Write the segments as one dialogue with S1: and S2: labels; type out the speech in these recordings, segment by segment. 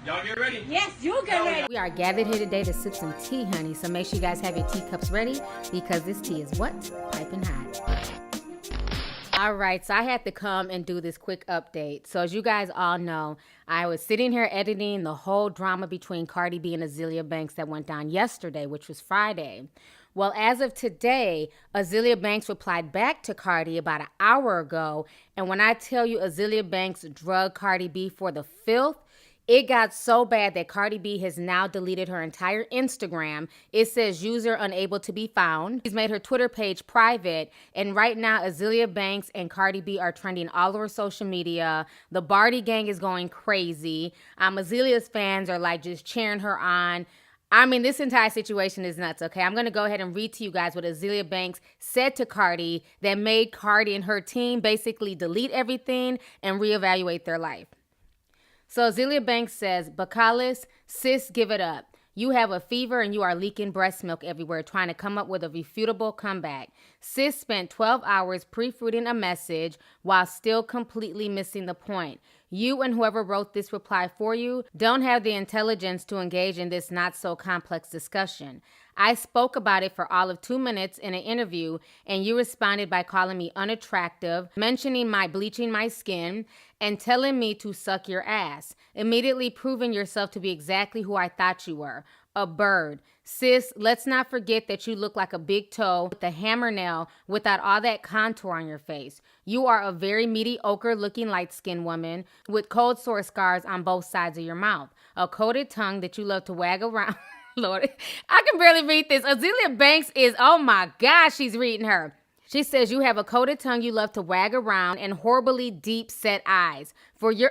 S1: Y'all get ready?
S2: Yes, you get ready.
S3: We are gathered here today to sip some tea, honey. So make sure you guys have your teacups ready because this tea is what? Piping hot. All right, so I had to come and do this quick update. So as you guys all know, I was sitting here editing the whole drama between Cardi B and Azealia Banks that went down yesterday, which was Friday. Well, as of today, Azealia Banks replied back to Cardi about an hour ago. And when I tell you Azealia Banks drugged Cardi B for the filth, it got so bad that Cardi B has now deleted her entire Instagram. It says user unable to be found. She's made her Twitter page private. And right now, Azealia Banks and Cardi B are trending all over social media. The Barty gang is going crazy. Azealia's fans are like just cheering her on. I mean, this entire situation is nuts, okay? I'm going to go ahead and read to you guys what Azealia Banks said to Cardi that made Cardi and her team basically delete everything and reevaluate their life. So Azealia Banks says, Bacalus, sis, give it up. You have a fever and you are leaking breast milk everywhere trying to come up with a refutable comeback. Sis spent 12 hours proofreading a message while still completely missing the point. You and whoever wrote this reply for you don't have the intelligence to engage in this not so complex discussion. I spoke about it for all of 2 minutes in an interview, and you responded by calling me unattractive, mentioning my bleaching my skin, and telling me to suck your ass, immediately proving yourself to be exactly who I thought you were, a bird. Sis, let's not forget that you look like a big toe with a hammer nail without all that contour on your face. You are a very mediocre-looking light-skinned woman with cold sore scars on both sides of your mouth, a coated tongue that you love to wag around. Lord, I can barely read this. Azealia Banks is, oh my gosh, she's reading her. She says, you have a coated tongue you love to wag around and horribly deep set eyes. For your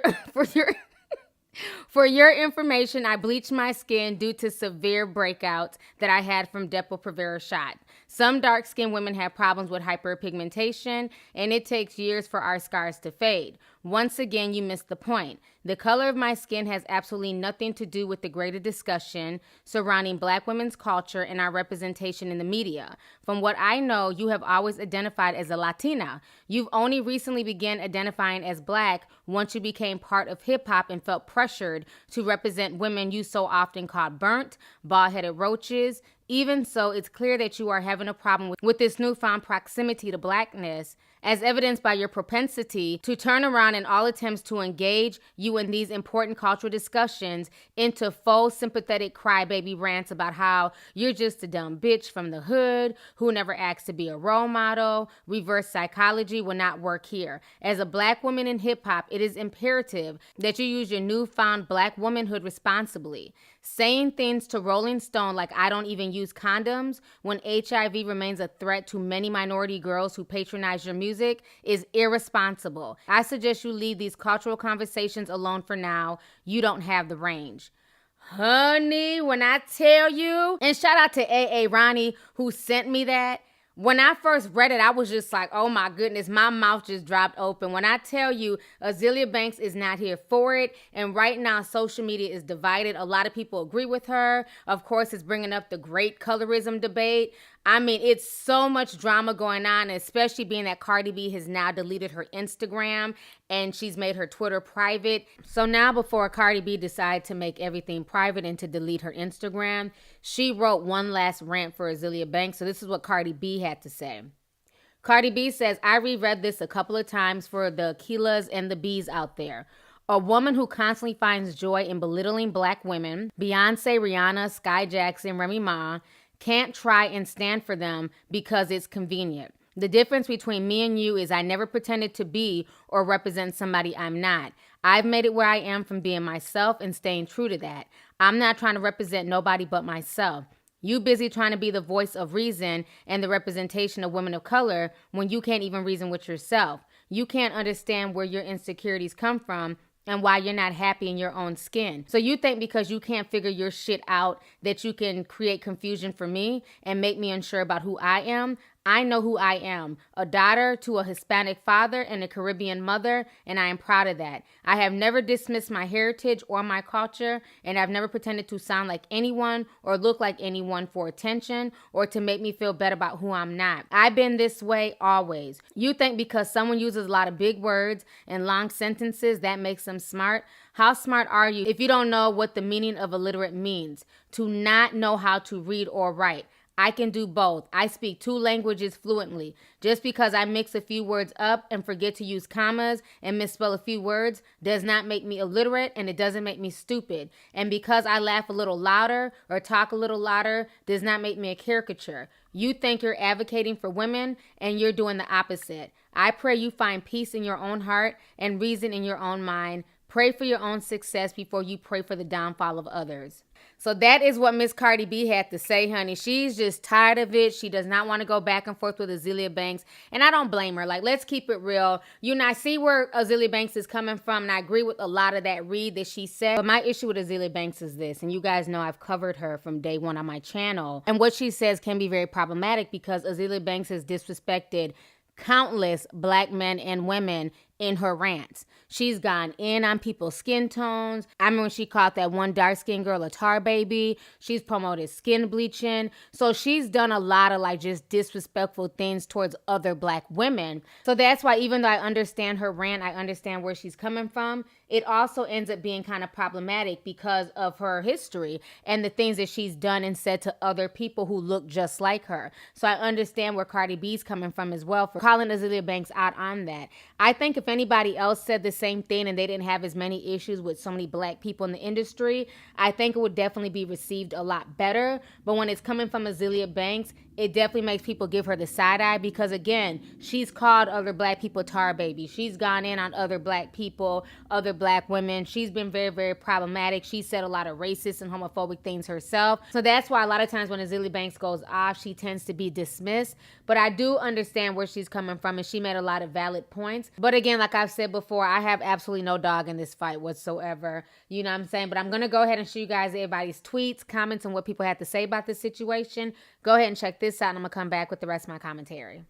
S3: information, I bleached my skin due to severe breakouts that I had from Depo-Provera shot. Some dark-skinned women have problems with hyperpigmentation, and it takes years for our scars to fade. Once again, you missed the point. The color of my skin has absolutely nothing to do with the greater discussion surrounding Black women's culture and our representation in the media. From what I know, you have always identified as a Latina. You've only recently began identifying as Black once you became part of hip-hop and felt pressured to represent women you so often called burnt, bald-headed roaches. Even so, it's clear that you are having a problem with this newfound proximity to Blackness, as evidenced by your propensity to turn around in all attempts to engage you in these important cultural discussions into faux sympathetic crybaby rants about how you're just a dumb bitch from the hood who never asked to be a role model. Reverse psychology will not work here. As a Black woman in hip-hop, it is imperative that you use your newfound Black womanhood responsibly. Saying things to Rolling Stone like I don't even use condoms when HIV remains a threat to many minority girls who patronize your music is irresponsible. I suggest you leave these cultural conversations alone for now. You don't have the range. Honey, when I tell you, and shout out to A.A. Ronnie who sent me that. When I first read it, I was just like, oh my goodness, my mouth just dropped open. When I tell you Azealia Banks is not here for it, and right now social media is divided. A lot of people agree with her. Of course, it's bringing up the great colorism debate. I mean, it's so much drama going on, especially being that Cardi B has now deleted her Instagram and she's made her Twitter private. So now before Cardi B decided to make everything private and to delete her Instagram, she wrote one last rant for Azealia Banks. So this is what Cardi B had to say. Cardi B says, I reread this a couple of times for the Akilas and the B's out there. A woman who constantly finds joy in belittling Black women, Beyonce, Rihanna, Sky Jackson, Remy Ma, can't try and stand for them because it's convenient. The difference between me and you is I never pretended to be or represent somebody I'm not. I've made it where I am from being myself and staying true to that. I'm not trying to represent nobody but myself. You busy trying to be the voice of reason and the representation of women of color when you can't even reason with yourself. You can't understand where your insecurities come from and why you're not happy in your own skin. So you think because you can't figure your shit out that you can create confusion for me and make me unsure about who I am? I know who I am, a daughter to a Hispanic father and a Caribbean mother, and I am proud of that. I have never dismissed my heritage or my culture, and I've never pretended to sound like anyone or look like anyone for attention or to make me feel better about who I'm not. I've been this way always. You think because someone uses a lot of big words and long sentences that makes them smart? How smart are you if you don't know what the meaning of illiterate means? To not know how to read or write. I can do both. I speak 2 languages fluently. Just because I mix a few words up and forget to use commas and misspell a few words does not make me illiterate, and it doesn't make me stupid. And because I laugh a little louder or talk a little louder does not make me a caricature. You think you're advocating for women and you're doing the opposite. I pray you find peace in your own heart and reason in your own mind. Pray for your own success before you pray for the downfall of others. So that is what Miss Cardi B had to say, honey. She's just tired of it. She does not want to go back and forth with Azealia Banks. And I don't blame her. Like, let's keep it real. You know, I see where Azealia Banks is coming from, and I agree with a lot of that read that she said. But my issue with Azealia Banks is this, and you guys know I've covered her from day one on my channel. And what she says can be very problematic because Azealia Banks has disrespected countless Black men and women in her rants. She's gone in on people's skin tones. I remember when she called that one dark-skinned girl a tar baby. She's promoted skin bleaching. So she's done a lot of like just disrespectful things towards other Black women. So that's why even though I understand her rant, I understand where she's coming from, it also ends up being kind of problematic because of her history and the things that she's done and said to other people who look just like her. So I understand where Cardi B's coming from as well for calling Azealia Banks out on that. I think if anybody else said the same thing and they didn't have as many issues with so many Black people in the industry, I think it would definitely be received a lot better. But when it's coming from Azealia Banks, it definitely makes people give her the side eye because, again, she's called other Black people tar babies. She's gone in on other Black people, other Black women. She's been very, very problematic. She said a lot of racist and homophobic things herself. So that's why a lot of times when Azealia Banks goes off, she tends to be dismissed. But I do understand where she's coming from, and she made a lot of valid points. But again, like I've said before, I have absolutely no dog in this fight whatsoever. You know what I'm saying? But I'm going to go ahead and show you guys everybody's tweets, comments, and what people had to say about this situation. Go ahead and check this out, and I'm going to come back with the rest of my commentary.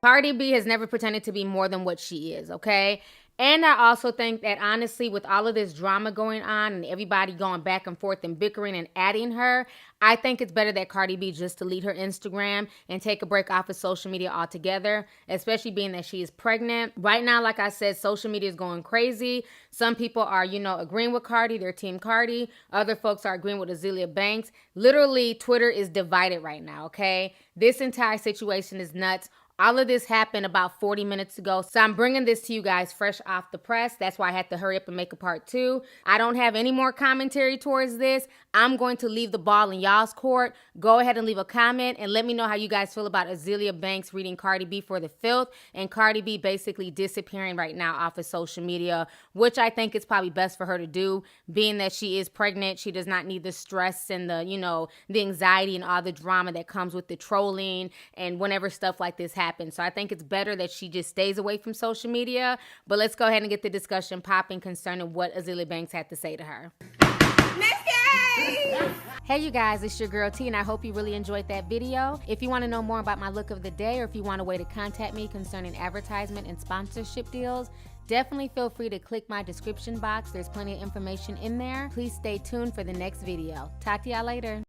S3: Cardi B has never pretended to be more than what she is, okay? And I also think that honestly, with all of this drama going on and everybody going back and forth and bickering and adding her, I think it's better that Cardi B just delete her Instagram and take a break off of social media altogether, especially being that she is pregnant. Right now, like I said, social media is going crazy. Some people are, agreeing with Cardi. They're Team Cardi. Other folks are agreeing with Azealia Banks. Literally, Twitter is divided right now, okay? This entire situation is nuts. All of this happened about 40 minutes ago, so I'm bringing this to you guys fresh off the press. That's why I had to hurry up and make a part 2. I don't have any more commentary towards this. I'm going to leave the ball in y'all's court. Go ahead and leave a comment and let me know how you guys feel about Azealia Banks reading Cardi B for the filth and Cardi B basically disappearing right now off of social media, which I think is probably best for her to do, being that she is pregnant. She does not need the stress and the, the anxiety and all the drama that comes with the trolling and whenever stuff like this happens. So I think it's better that she just stays away from social media. But let's go ahead and get the discussion popping concerning what Azealia Banks had to say to her. Hey you guys, it's your girl T and I hope you really enjoyed that video. If you want to know more about my look of the day or if you want a way to contact me concerning advertisement and sponsorship deals, definitely feel free to click my description box. There's plenty of information in there. Please stay tuned for the next video. Talk to y'all later.